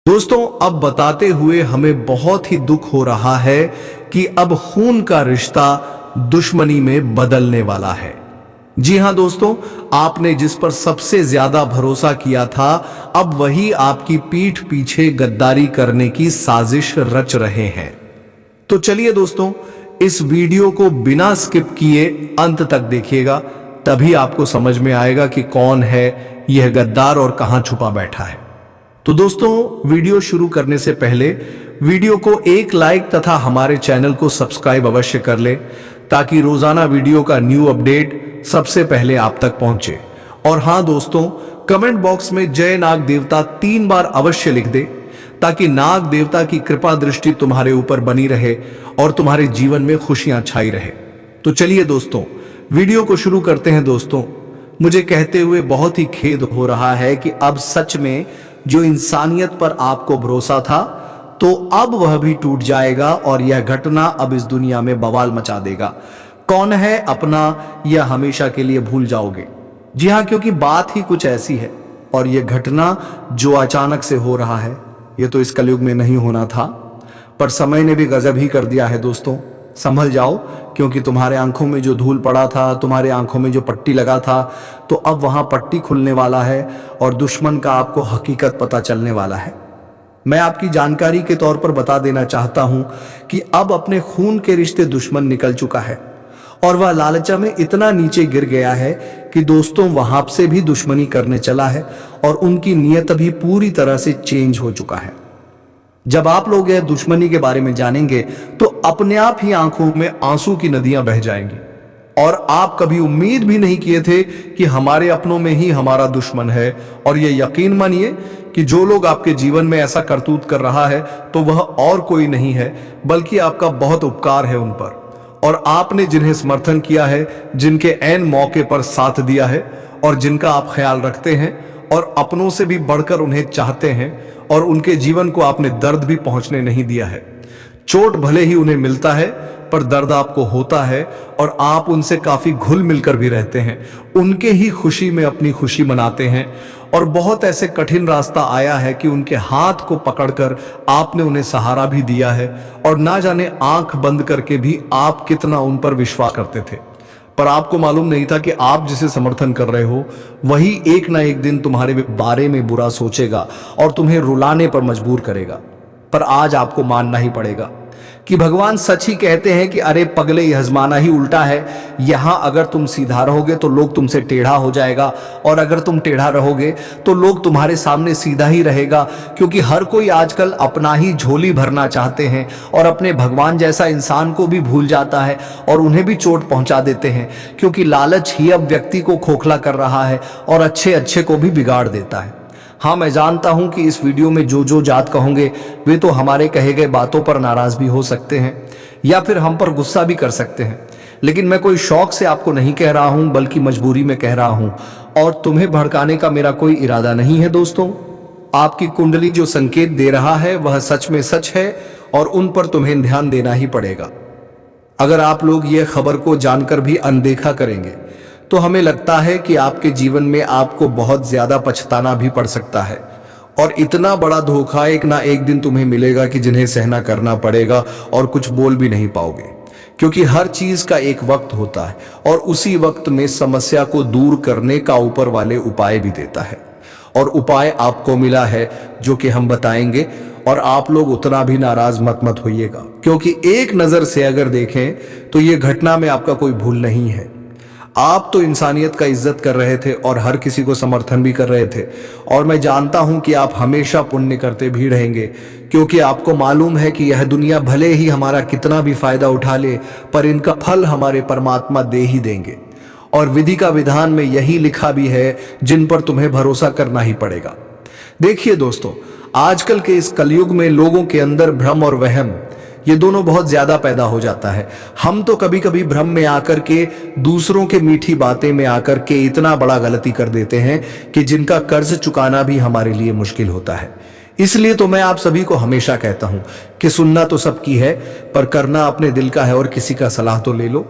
दोस्तों, अब बताते हुए हमें बहुत ही दुख हो रहा है कि अब खून का रिश्ता दुश्मनी में बदलने वाला है। जी हां दोस्तों, आपने जिस पर सबसे ज्यादा भरोसा किया था, अब वही आपकी पीठ पीछे गद्दारी करने की साजिश रच रहे हैं। तो चलिए दोस्तों, इस वीडियो को बिना स्किप किए अंत तक देखिएगा, तभी आपको समझ में आएगा कि कौन है यह गद्दार और कहां छुपा बैठा है। तो दोस्तों, वीडियो शुरू करने से पहले वीडियो को एक लाइक तथा हमारे चैनल को सब्सक्राइब अवश्य कर ले, ताकि रोजाना वीडियो का न्यू अपडेट सबसे पहले आप तक पहुंचे। और हां दोस्तों, कमेंट बॉक्स में जय नाग देवता 3 बार अवश्य लिख दे, ताकि नाग देवता की कृपा दृष्टि तुम्हारे ऊपर बनी रहे और तुम्हारे जीवन में खुशियां छाई रहे। तो चलिए दोस्तों, वीडियो को शुरू करते हैं। दोस्तों, मुझे कहते हुए बहुत ही खेद हो रहा है कि अब सच में जो इंसानियत पर आपको भरोसा था, तो अब वह भी टूट जाएगा और यह घटना अब इस दुनिया में बवाल मचा देगा। कौन है अपना, यह हमेशा के लिए भूल जाओगे। जी हां, क्योंकि बात ही कुछ ऐसी है और यह घटना जो अचानक से हो रहा है, यह तो इस कलयुग में नहीं होना था, पर समय ने भी गजब ही कर दिया है। दोस्तों, संभल जाओ, क्योंकि तुम्हारे आंखों में जो धूल पड़ा था, तुम्हारे आंखों में जो पट्टी लगा था, तो अब वहां पट्टी खुलने वाला है और दुश्मन का आपको हकीकत पता चलने वाला है। मैं आपकी जानकारी के तौर पर बता देना चाहता हूं कि अब अपने खून के रिश्ते दुश्मन निकल चुका है और वह लालचा में इतना नीचे गिर गया है कि दोस्तों वहां से भी दुश्मनी करने चला है और उनकी नीयत भी पूरी तरह से चेंज हो चुका है। जब आप लोग यह दुश्मनी के बारे में जानेंगे, तो अपने आप ही आंखों में आंसू की नदियां बह जाएंगी और आप कभी उम्मीद भी नहीं किए थे कि हमारे अपनों में ही हमारा दुश्मन है। और यह यकीन मानिए कि जो लोग आपके जीवन में ऐसा करतूत कर रहा है, तो वह और कोई नहीं है, बल्कि आपका बहुत उपकार है उन पर, और आपने जिन्हें समर्थन किया है, जिनके ऐन मौके पर साथ दिया है और जिनका आप ख्याल रखते हैं और अपनों से भी बढ़कर उन्हें चाहते हैं, और उनके जीवन को आपने दर्द भी पहुंचने नहीं दिया है। चोट भले ही उन्हें मिलता है, पर दर्द आपको होता है और आप उनसे काफी घुल मिलकर भी रहते हैं, उनके ही खुशी में अपनी खुशी मनाते हैं। और बहुत ऐसे कठिन रास्ता आया है कि उनके हाथ को पकड़कर आपने उन्हें सहारा भी दिया है, और ना जाने आंख बंद करके भी आप कितना उन पर विश्वास करते थे। पर आपको मालूम नहीं था कि आप जिसे समर्थन कर रहे हो, वही एक ना एक दिन तुम्हारे बारे में बुरा सोचेगा और तुम्हें रुलाने पर मजबूर करेगा। पर आज आपको मानना ही पड़ेगा कि भगवान सच ही कहते हैं कि अरे पगले, यह आजमाना ही उल्टा है। यहां अगर तुम सीधा रहोगे तो लोग तुमसे टेढ़ा हो जाएगा, और अगर तुम टेढ़ा रहोगे तो लोग तुम्हारे सामने सीधा ही रहेगा। क्योंकि हर कोई आजकल अपना ही झोली भरना चाहते हैं और अपने भगवान जैसा इंसान को भी भूल जाता है और उन्हें भी चोट पहुंचा देते हैं, क्योंकि लालच ही अब व्यक्ति को खोखला कर रहा है और अच्छे अच्छे को भी बिगाड़ देता है। हाँ, मैं जानता हूं कि इस वीडियो में जो जात कहोगे, वे तो हमारे कहे गए बातों पर नाराज भी हो सकते हैं या फिर हम पर गुस्सा भी कर सकते हैं, लेकिन मैं कोई शौक से आपको नहीं कह रहा हूं, बल्कि मजबूरी में कह रहा हूं, और तुम्हें भड़काने का मेरा कोई इरादा नहीं है। दोस्तों, आपकी कुंडली जो संकेत दे रहा है वह सच में सच है और उन पर तुम्हें ध्यान देना ही पड़ेगा। अगर आप लोग यह खबर को जानकर भी अनदेखा करेंगे, तो हमें लगता है कि आपके जीवन में आपको बहुत ज्यादा पछताना भी पड़ सकता है, और इतना बड़ा धोखा एक ना एक दिन तुम्हें मिलेगा कि जिन्हें सहना करना पड़ेगा और कुछ बोल भी नहीं पाओगे। क्योंकि हर चीज का एक वक्त होता है और उसी वक्त में समस्या को दूर करने का ऊपर वाले उपाय भी देता है, और उपाय आपको मिला है जो कि हम बताएंगे। और आप लोग उतना भी नाराज मत होइएगा, क्योंकि एक नजर से अगर देखें तो ये घटना में आपका कोई भूल नहीं है। आप तो इंसानियत का इज्जत कर रहे थे और हर किसी को समर्थन भी कर रहे थे, और मैं जानता हूं कि आप हमेशा पुण्य करते भी रहेंगे, क्योंकि आपको मालूम है कि यह दुनिया भले ही हमारा कितना भी फायदा उठा ले, पर इनका फल हमारे परमात्मा दे ही देंगे। और विधि का विधान में यही लिखा भी है, जिन पर तुम्हें भरोसा करना ही पड़ेगा। देखिए दोस्तों, आजकल के इस कलयुग में लोगों के अंदर भ्रम और वहम, ये दोनों बहुत ज्यादा पैदा हो जाता है। हम तो कभी कभी भ्रम में आकर के, दूसरों के मीठी बातें में आकर के इतना बड़ा गलती कर देते हैं कि जिनका कर्ज चुकाना भी हमारे लिए मुश्किल होता है। इसलिए तो मैं आप सभी को हमेशा कहता हूं कि सुनना तो सबकी है, पर करना अपने दिल का है, और किसी का सलाह तो ले लो,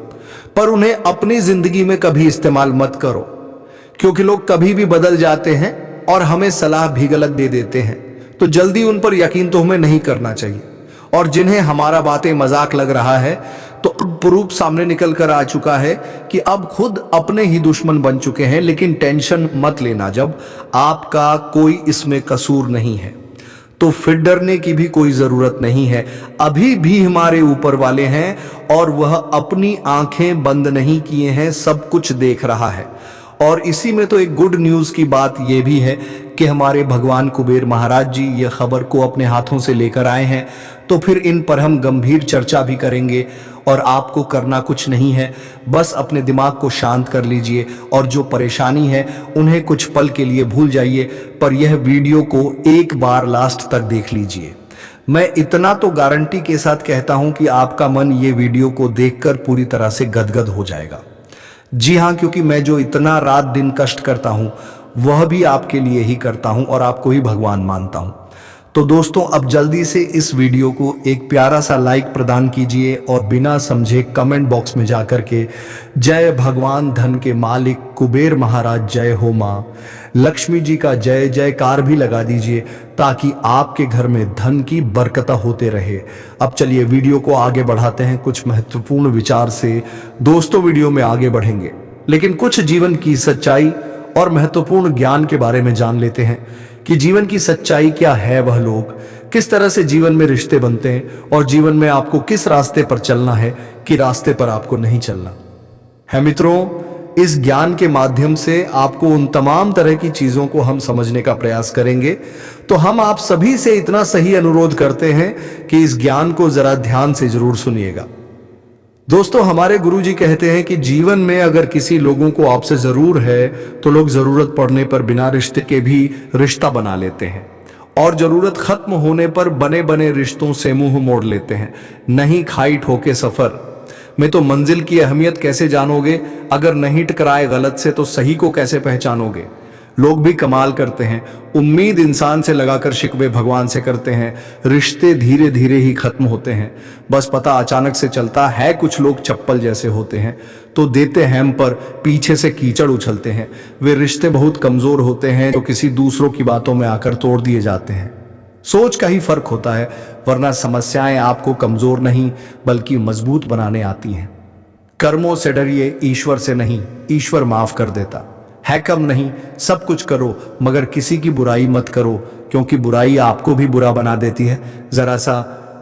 पर उन्हें अपनी जिंदगी में कभी इस्तेमाल मत करो, क्योंकि लोग कभी भी बदल जाते हैं और हमें सलाह भी गलत दे देते हैं। तो जल्दी उन पर यकीन तो हमें नहीं करना चाहिए। और जिन्हें हमारा बातें मजाक लग रहा है, तो प्रूफ सामने निकल कर आ चुका है कि अब खुद अपने ही दुश्मन बन चुके हैं। लेकिन टेंशन मत लेना, जब आपका कोई इसमें कसूर नहीं है तो फिर डरने की भी कोई जरूरत नहीं है। अभी भी हमारे ऊपर वाले हैं और वह अपनी आंखें बंद नहीं किए हैं, सब कुछ देख रहा है। और इसी में तो एक गुड न्यूज़ की बात यह भी है कि हमारे भगवान कुबेर महाराज जी ये खबर को अपने हाथों से लेकर आए हैं। तो फिर इन पर हम गंभीर चर्चा भी करेंगे। और आपको करना कुछ नहीं है, बस अपने दिमाग को शांत कर लीजिए और जो परेशानी है उन्हें कुछ पल के लिए भूल जाइए। पर यह वीडियो को एक बार लास्ट तक देख लीजिए। मैं इतना तो गारंटी के साथ कहता हूं कि आपका मन ये वीडियो को देखकर पूरी तरह से गदगद हो जाएगा। जी हाँ, क्योंकि मैं जो इतना रात दिन कष्ट करता हूं वह भी आपके लिए ही करता हूं और आपको ही भगवान मानता हूं। तो दोस्तों, अब जल्दी से इस वीडियो को एक प्यारा सा लाइक प्रदान कीजिए और बिना समझे कमेंट बॉक्स में जाकर के जय भगवान धन के मालिक कुबेर महाराज जय हो मां लक्ष्मी जी का जय जयकार भी लगा दीजिए, ताकि आपके घर में धन की बरकत होते रहे। अब चलिए वीडियो को आगे बढ़ाते हैं कुछ महत्वपूर्ण विचार से। दोस्तों, वीडियो में आगे बढ़ेंगे लेकिन कुछ जीवन की सच्चाई और महत्वपूर्ण ज्ञान के बारे में जान लेते हैं कि जीवन की सच्चाई क्या है, वह लोग किस तरह से जीवन में रिश्ते बनते हैं और जीवन में आपको किस रास्ते पर चलना है कि रास्ते पर आपको नहीं चलना है। मित्रों, इस ज्ञान के माध्यम से आपको उन तमाम तरह की चीजों को हम समझने का प्रयास करेंगे। तो हम आप सभी से इतना सही अनुरोध करते हैं कि इस ज्ञान को जरा ध्यान से जरूर सुनिएगा। दोस्तों, हमारे गुरुजी कहते हैं कि जीवन में अगर किसी लोगों को आपसे जरूर है तो लोग जरूरत पड़ने पर बिना रिश्ते के भी रिश्ता बना लेते हैं और जरूरत खत्म होने पर बने बने रिश्तों से मुंह मोड़ लेते हैं। नहीं खाई ठोके सफर में तो मंजिल की अहमियत कैसे जानोगे? अगर नहीं टकराए गलत से तो सही को कैसे पहचानोगे? लोग भी कमाल करते हैं, उम्मीद इंसान से लगाकर शिकवे भगवान से करते हैं। रिश्ते धीरे धीरे ही खत्म होते हैं, बस पता अचानक से चलता है। कुछ लोग चप्पल जैसे होते हैं तो देते हैं पर पीछे से कीचड़ उछलते हैं। वे रिश्ते बहुत कमजोर होते हैं जो किसी दूसरों की बातों में आकर तोड़ दिए जाते हैं। सोच का ही फर्क होता है, वरना समस्याएं आपको कमजोर नहीं बल्कि मजबूत बनाने आती हैं। कर्मों से डरिए, ईश्वर से नहीं। ईश्वर माफ कर देता है। कम नहीं, सब कुछ करो मगर किसी की बुराई मत करो, क्योंकि बुराई आपको भी बुरा बना देती है। जरा सा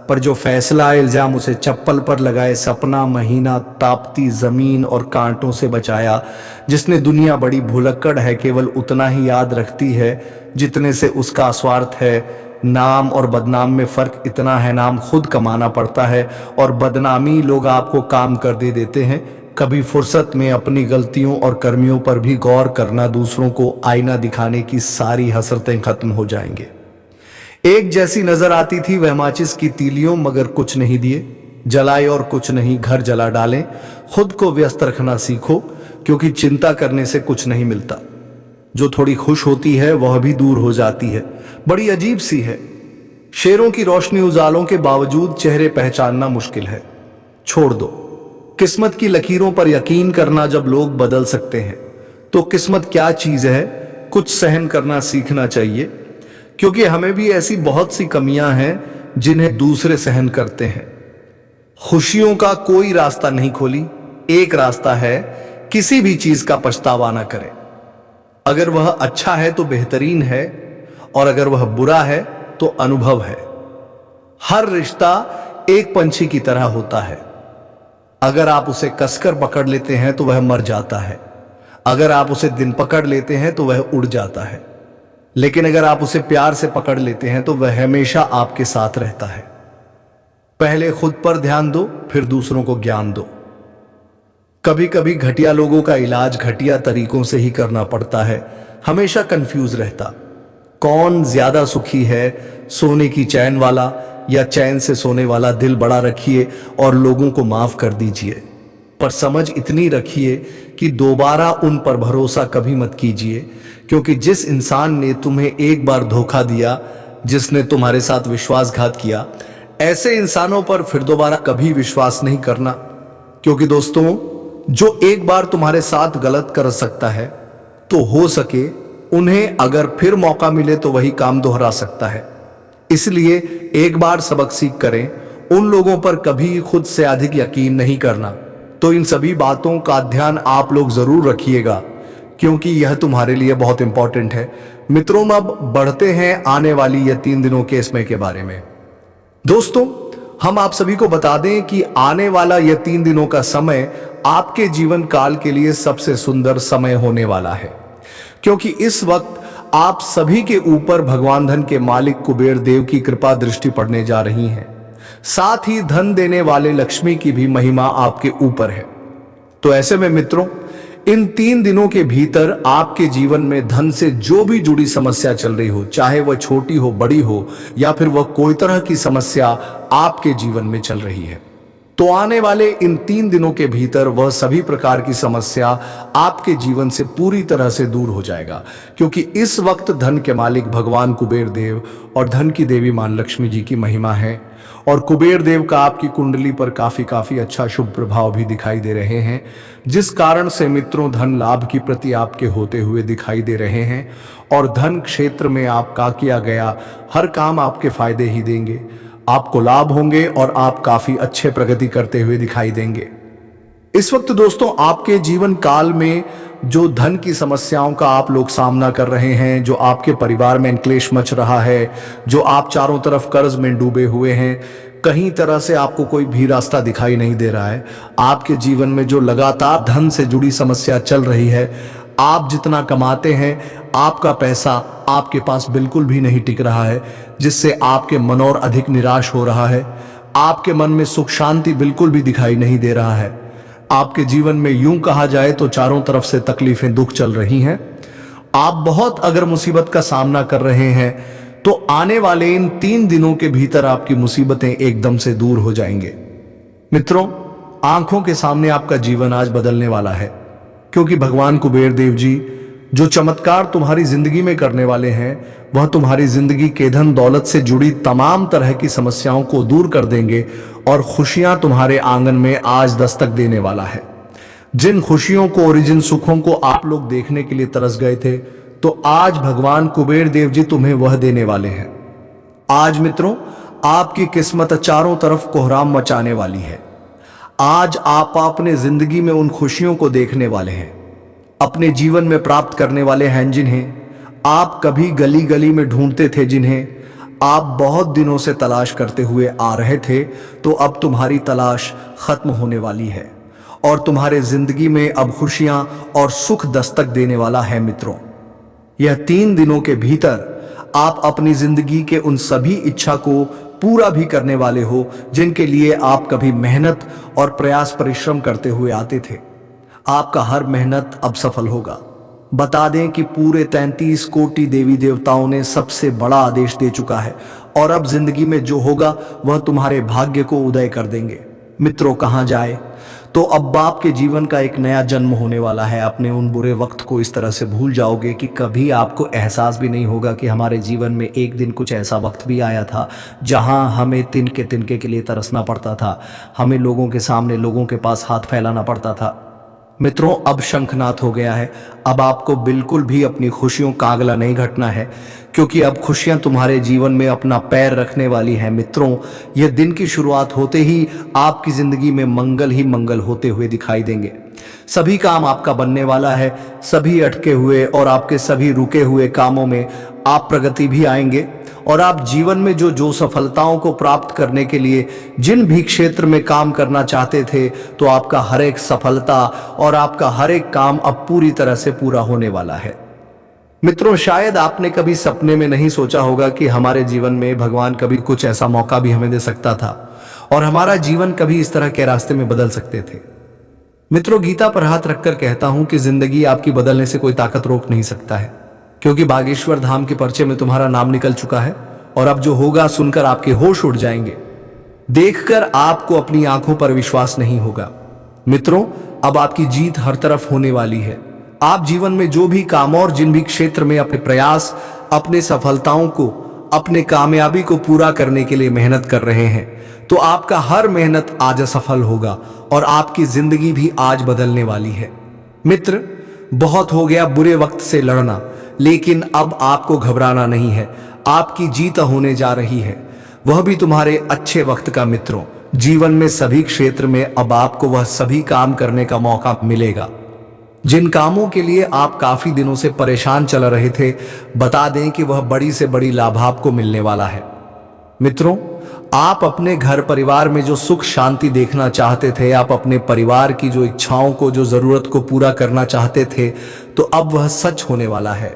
पर जो फैसला इल्जाम उसे चप्पल पर लगाए, सपना महीना तापती जमीन और कांटों से बचाया। जिसने दुनिया बड़ी भुलक्कड़ है केवल उतना ही याद रखती है जितने से उसका स्वार्थ है। नाम और बदनाम में फर्क इतना है, नाम खुद कमाना पड़ता है और बदनामी लोग आपको काम कर दे देते हैं। कभी फुर्सत में अपनी गलतियों और कर्मियों पर भी गौर करना, दूसरों को आईना दिखाने की सारी हसरतें खत्म हो जाएंगे। एक जैसी नजर आती थी वह माचिस की तीलियों, मगर कुछ नहीं दिए, जलाए और कुछ नहीं, घर जला डालें। खुद को व्यस्त रखना सीखो, क्योंकि चिंता करने से कुछ नहीं मिलता। जो थोड़ी खुश होती है वह भी दूर हो जाती है। बड़ी अजीब सी है। शेरों की रोशनी उजालों के बावजूद चेहरे पहचानना मुश्किल है। छोड़ दो किस्मत की लकीरों पर यकीन करना। जब लोग बदल सकते हैं तो किस्मत क्या चीज है? कुछ सहन करना सीखना चाहिए, क्योंकि हमें भी ऐसी बहुत सी कमियां हैं जिन्हें दूसरे सहन करते हैं। खुशियों का कोई रास्ता नहीं खोली, एक रास्ता है, किसी भी चीज का पछतावा ना करें। अगर वह अच्छा है तो बेहतरीन है और अगर वह बुरा है तो अनुभव है। हर रिश्ता एक पंछी की तरह होता है। अगर आप उसे कसकर पकड़ लेते हैं तो वह मर जाता है, अगर आप उसे दिन पकड़ लेते हैं तो वह उड़ जाता है, लेकिन अगर आप उसे प्यार से पकड़ लेते हैं तो वह हमेशा आपके साथ रहता है। पहले खुद पर ध्यान दो, फिर दूसरों को ज्ञान दो। कभी कभी घटिया लोगों का इलाज घटिया तरीकों से ही करना पड़ता है। हमेशा कंफ्यूज रहता, कौन ज्यादा सुखी है, सोने की चैन वाला या चैन से सोने वाला? दिल बड़ा रखिए और लोगों को माफ कर दीजिए, पर समझ इतनी रखिए कि दोबारा उन पर भरोसा कभी मत कीजिए, क्योंकि जिस इंसान ने तुम्हें एक बार धोखा दिया, जिसने तुम्हारे साथ विश्वासघात किया, ऐसे इंसानों पर फिर दोबारा कभी विश्वास नहीं करना। क्योंकि दोस्तों, जो एक बार तुम्हारे साथ गलत कर सकता है तो हो सके उन्हें अगर फिर मौका मिले तो वही काम दोहरा सकता है। इसलिए एक बार सबक सीख करें, उन लोगों पर कभी खुद से अधिक यकीन नहीं करना। तो इन सभी बातों का ध्यान आप लोग जरूर रखिएगा, क्योंकि यह तुम्हारे लिए बहुत इंपॉर्टेंट है। मित्रों, अब बढ़ते हैं आने वाली यह 3 दिनों के समय के बारे में। दोस्तों, हम आप सभी को बता दें कि आने वाला यह 3 दिनों का समय आपके जीवन काल के लिए सबसे सुंदर समय होने वाला है, क्योंकि इस वक्त आप सभी के ऊपर भगवान धन के मालिक कुबेर देव की कृपा दृष्टि पड़ने जा रही है। साथ ही धन देने वाले लक्ष्मी की भी महिमा आपके ऊपर है। तो ऐसे में मित्रों, इन 3 दिनों के भीतर आपके जीवन में धन से जो भी जुड़ी समस्या चल रही हो, चाहे वह छोटी हो, बड़ी हो, या फिर वह कोई तरह की समस्या आपके जीवन में चल रही है, तो आने वाले इन 3 दिनों के भीतर वह सभी प्रकार की समस्या आपके जीवन से पूरी तरह से दूर हो जाएगा। क्योंकि इस वक्त धन के मालिक भगवान कुबेर देव और धन की देवी मां लक्ष्मी जी की महिमा है, और कुबेर देव का आपकी कुंडली पर काफी अच्छा शुभ प्रभाव भी दिखाई दे रहे हैं, जिस कारण से मित्रों धन लाभ की प्रति आपके होते हुए दिखाई दे रहे हैं। और धन क्षेत्र में आपका किया गया हर काम आपके फायदे ही देंगे, आपको लाभ होंगे और आप काफी अच्छे प्रगति करते हुए दिखाई देंगे। इस वक्त दोस्तों, आपके जीवन काल में जो धन की समस्याओं का आप लोग सामना कर रहे हैं, जो आपके परिवार में क्लेश मच रहा है, जो आप चारों तरफ कर्ज में डूबे हुए हैं, कहीं तरह से आपको कोई भी रास्ता दिखाई नहीं दे रहा है, आपके जीवन में जो लगातार धन से जुड़ी समस्या चल रही है, आप जितना कमाते हैं आपका पैसा आपके पास बिल्कुल भी नहीं टिक रहा है, जिससे आपके मन और अधिक निराश हो रहा है, आपके मन में सुख शांति बिल्कुल भी दिखाई नहीं दे रहा है, आपके जीवन में यूं कहा जाए तो चारों तरफ से तकलीफें दुख चल रही हैं, आप बहुत अगर मुसीबत का सामना कर रहे हैं, तो आने वाले इन 3 दिनों के भीतर आपकी मुसीबतें एकदम से दूर हो जाएंगे। मित्रों, आंखों के सामने आपका जीवन आज बदलने वाला है, क्योंकि भगवान कुबेर देव जी जो चमत्कार तुम्हारी जिंदगी में करने वाले हैं, वह तुम्हारी जिंदगी के धन दौलत से जुड़ी तमाम तरह की समस्याओं को दूर कर देंगे और खुशियां तुम्हारे आंगन में आज दस्तक देने वाला है। जिन खुशियों को और जिन सुखों को आप लोग देखने के लिए तरस गए थे, तो आज भगवान कुबेर देव जी तुम्हें वह देने वाले हैं। आज मित्रों, आपकी किस्मत चारों तरफ कोहराम मचाने वाली है। आज आप अपने जिंदगी में उन खुशियों को देखने वाले हैं, अपने जीवन में प्राप्त करने वाले हैं, जिन्हें आप कभी गली गली में ढूंढते थे, जिन्हें आप बहुत दिनों से तलाश करते हुए आ रहे थे, तो अब तुम्हारी तलाश खत्म होने वाली है और तुम्हारे जिंदगी में अब खुशियां और सुख दस्तक देने वाला है। मित्रों, यह 3 दिनों के भीतर आप अपनी जिंदगी के उन सभी इच्छा को पूरा भी करने वाले हो, जिनके लिए आप कभी मेहनत और प्रयास परिश्रम करते हुए आते थे। आपका हर मेहनत अब सफल होगा। बता दें कि पूरे 33 कोटि देवी देवताओं ने सबसे बड़ा आदेश दे चुका है, और अब जिंदगी में जो होगा वह तुम्हारे भाग्य को उदय कर देंगे। मित्रों, कहां जाए, तो अब आपके जीवन का एक नया जन्म होने वाला है। अपने उन बुरे वक्त को इस तरह से भूल जाओगे कि कभी आपको एहसास भी नहीं होगा कि हमारे जीवन में एक दिन कुछ ऐसा वक्त भी आया था जहां हमें तिनके तिनके के लिए तरसना पड़ता था, हमें लोगों के सामने, लोगों के पास हाथ फैलाना पड़ता था। मित्रों, अब शंखनाद हो गया है। अब आपको बिल्कुल भी अपनी खुशियों का अगला नहीं घटना है, क्योंकि अब खुशियां तुम्हारे जीवन में अपना पैर रखने वाली हैं। मित्रों, यह दिन की शुरुआत होते ही आपकी जिंदगी में मंगल ही मंगल होते हुए दिखाई देंगे। सभी काम आपका बनने वाला है। सभी अटके हुए और आपके सभी रुके हुए कामों में आप प्रगति भी आएंगे, और आप जीवन में जो सफलताओं को प्राप्त करने के लिए जिन भी क्षेत्र में काम करना चाहते थे, तो आपका हर एक सफलता और आपका हर एक काम अब पूरी तरह से पूरा होने वाला है। मित्रों, शायद आपने कभी सपने में नहीं सोचा होगा कि हमारे जीवन में भगवान कभी कुछ ऐसा मौका भी हमें दे सकता था और हमारा जीवन कभी इस तरह के रास्ते में बदल सकते थे। मित्रों, गीता पर हाथ रखकर कहता हूं कि जिंदगी आपकी बदलने से कोई ताकत रोक नहीं सकता है, क्योंकि बागेश्वर धाम के पर्चे में तुम्हारा नाम निकल चुका है, और अब जो होगा सुनकर आपके होश उड़ जाएंगे। देखकर आपको अपनी आंखों पर विश्वास नहीं होगा। मित्रों, अब आपकी जीत हर तरफ होने वाली है। आप जीवन में जो भी काम और जिन भी क्षेत्र में अपने प्रयास, अपने सफलताओं को, अपने कामयाबी को पूरा करने के लिए मेहनत कर रहे हैं, तो आपका हर मेहनत आज सफल होगा और आपकी जिंदगी भी आज बदलने वाली है। मित्र, बहुत हो गया बुरे वक्त से लड़ना, लेकिन अब आपको घबराना नहीं है। आपकी जीत होने जा रही है, वह भी तुम्हारे अच्छे वक्त का। मित्रों, जीवन में सभी क्षेत्र में अब आपको वह सभी काम करने का मौका मिलेगा जिन कामों के लिए आप काफी दिनों से परेशान चल रहे थे। बता दें कि वह बड़ी से बड़ी लाभ आपको मिलने वाला है। मित्रों, आप अपने घर परिवार में जो सुख शांति देखना चाहते थे, आप अपने परिवार की जो इच्छाओं को, जो जरूरत को पूरा करना चाहते थे, तो अब वह सच होने वाला है।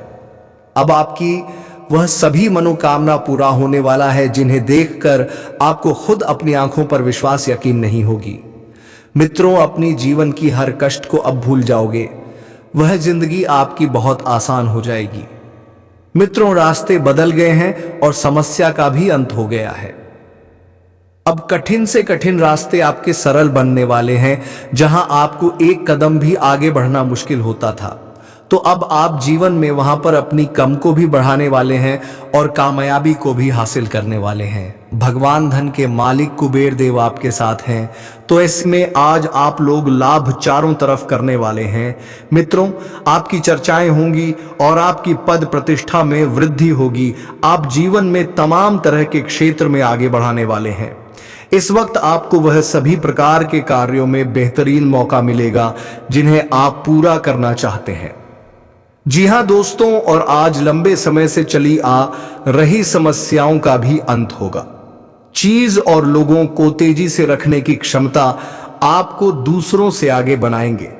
अब आपकी वह सभी मनोकामना पूरा होने वाला है जिन्हें देखकर आपको खुद अपनी आंखों पर विश्वास यकीन नहीं होगी। मित्रों, अपनी जीवन की हर कष्ट को अब भूल जाओगे, वह जिंदगी आपकी बहुत आसान हो जाएगी। मित्रों, रास्ते बदल गए हैं और समस्या का भी अंत हो गया है। अब कठिन से कठिन रास्ते आपके सरल बनने वाले हैं। जहां आपको एक कदम भी आगे बढ़ना मुश्किल होता था, तो अब आप जीवन में वहां पर अपनी कम को भी बढ़ाने वाले हैं और कामयाबी को भी हासिल करने वाले हैं। भगवान धन के मालिक कुबेर देव आपके साथ हैं, तो इसमें आज आप लोग लाभ चारों तरफ करने वाले हैं। मित्रों, आपकी चर्चाएं होंगी और आपकी पद प्रतिष्ठा में वृद्धि होगी। आप जीवन में तमाम तरह के क्षेत्र में आगे बढ़ाने वाले हैं। इस वक्त आपको वह सभी प्रकार के कार्यों में बेहतरीन मौका मिलेगा जिन्हें आप पूरा करना चाहते हैं। जी हां दोस्तों, और आज लंबे समय से चली आ रही समस्याओं का भी अंत होगा। चीज और लोगों को तेजी से रखने की क्षमता आपको दूसरों से आगे बनाएंगे।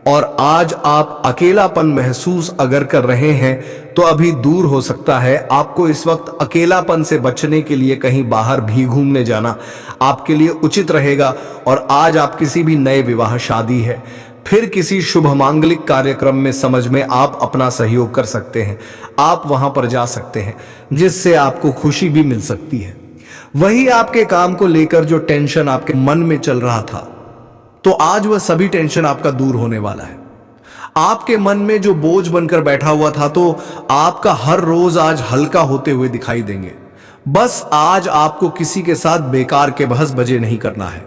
और आज आप अकेलापन महसूस अगर कर रहे हैं तो अभी दूर हो सकता है। आपको इस वक्त अकेलापन से बचने के लिए कहीं बाहर भी घूमने जाना आपके लिए उचित रहेगा। और आज आप किसी भी नए विवाह, शादी है, फिर किसी शुभ मांगलिक कार्यक्रम में समझ में आप अपना सहयोग कर सकते हैं। आप वहां पर जा सकते हैं जिससे आपको खुशी भी मिल सकती है। वही आपके काम को लेकर जो टेंशन आपके मन में चल रहा था, तो आज वह सभी टेंशन आपका दूर होने वाला है। आपके मन में जो बोझ बनकर बैठा हुआ था, तो आपका हर रोज आज हल्का होते हुए दिखाई देंगे। बस आज आपको किसी के साथ बेकार के बहस बजे नहीं करना है।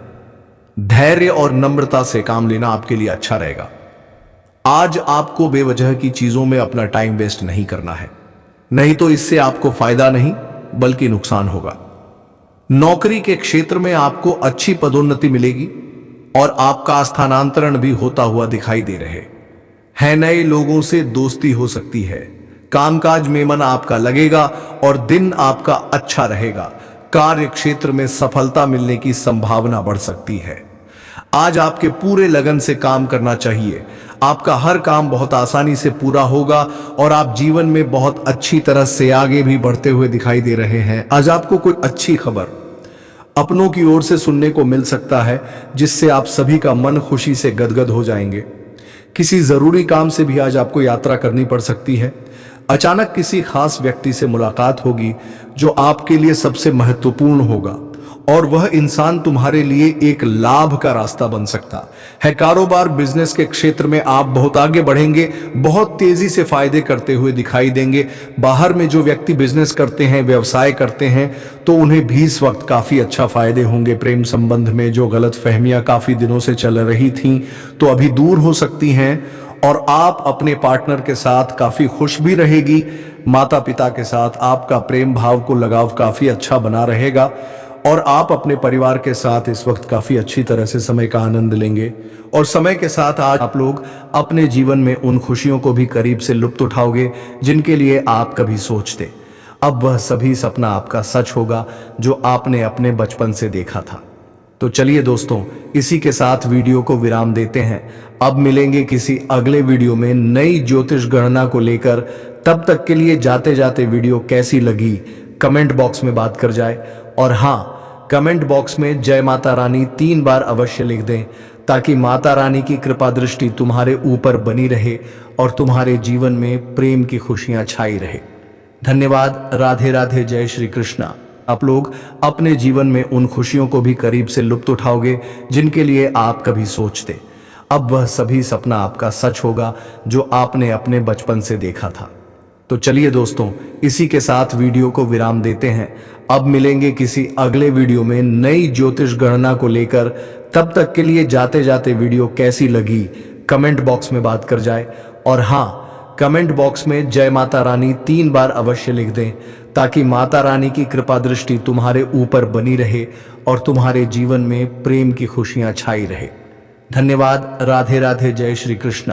धैर्य और नम्रता से काम लेना आपके लिए अच्छा रहेगा। आज आपको बेवजह की चीजों में अपना टाइम वेस्ट नहीं करना है, नहीं तो इससे आपको फायदा नहीं बल्कि नुकसान होगा। नौकरी के क्षेत्र में आपको अच्छी पदोन्नति मिलेगी और आपका स्थानांतरण भी होता हुआ दिखाई दे रहे हैं। नए लोगों से दोस्ती हो सकती है। कामकाज में मन आपका लगेगा और दिन आपका अच्छा रहेगा। कार्य क्षेत्र में सफलता मिलने की संभावना बढ़ सकती है। आज आपके पूरे लगन से काम करना चाहिए। आपका हर काम बहुत आसानी से पूरा होगा और आप जीवन में बहुत अच्छी तरह से आगे भी बढ़ते हुए दिखाई दे रहे हैं। आज आपको कोई अच्छी खबर अपनों की ओर से सुनने को मिल सकता है जिससे आप सभी का मन खुशी से गदगद हो जाएंगे। किसी जरूरी काम से भी आज आपको यात्रा करनी पड़ सकती है। अचानक किसी खास व्यक्ति से मुलाकात होगी जो आपके लिए सबसे महत्वपूर्ण होगा और वह इंसान तुम्हारे लिए एक लाभ का रास्ता बन सकता है। कारोबार, बिजनेस के क्षेत्र में आप बहुत आगे बढ़ेंगे, बहुत तेजी से फायदे करते हुए दिखाई देंगे। बाहर में जो व्यक्ति बिजनेस करते हैं, व्यवसाय करते हैं, तो उन्हें भी इस वक्त काफी अच्छा फायदे होंगे। प्रेम संबंध में जो गलत फहमियां काफी दिनों से चल रही थीं, तो अभी दूर हो सकती हैं और आप अपने पार्टनर के साथ काफी खुश भी रहेगी। माता पिता के साथ आपका प्रेम भाव को लगाव काफी अच्छा बना रहेगा और आप अपने परिवार के साथ इस वक्त काफी अच्छी तरह से समय का आनंद लेंगे। और समय के साथ आज आप लोग अपने जीवन में उन खुशियों को भी करीब से लुत्फ उठाओगे जिनके लिए आप कभी सोचते। अब वह सभी सपना आपका सच होगा जो आपने अपने बचपन से देखा था। तो चलिए दोस्तों, इसी के साथ वीडियो को विराम देते हैं। अब मिलेंगे किसी अगले वीडियो में नई ज्योतिष गणना को लेकर। तब तक के लिए जाते जाते वीडियो कैसी लगी कमेंट बॉक्स में बात कर जाए। और हाँ, कमेंट बॉक्स में जय माता रानी 3 बार अवश्य लिख दें ताकि माता रानी की कृपा दृष्टि तुम्हारे ऊपर बनी रहे और तुम्हारे जीवन में प्रेम की खुशियां छाई रहे। धन्यवाद। राधे राधे। जय श्री कृष्णा। आप लोग अपने जीवन में उन खुशियों को भी करीब से लुत्फ उठाओगे जिनके लिए आप कभी सोचते। अब वह सभी सपना आपका सच होगा जो आपने अपने बचपन से देखा था। तो चलिए दोस्तों, इसी के साथ वीडियो को विराम देते हैं। अब मिलेंगे किसी अगले वीडियो में नई ज्योतिष गणना को लेकर। तब तक के लिए जाते जाते वीडियो कैसी लगी कमेंट बॉक्स में बात कर जाए। और हाँ, कमेंट बॉक्स में जय माता रानी 3 बार अवश्य लिख दें, ताकि माता रानी की कृपा दृष्टि तुम्हारे ऊपर बनी रहे और तुम्हारे जीवन में प्रेम की खुशियां छाई रहे। धन्यवाद। राधे राधे। जय श्री कृष्ण।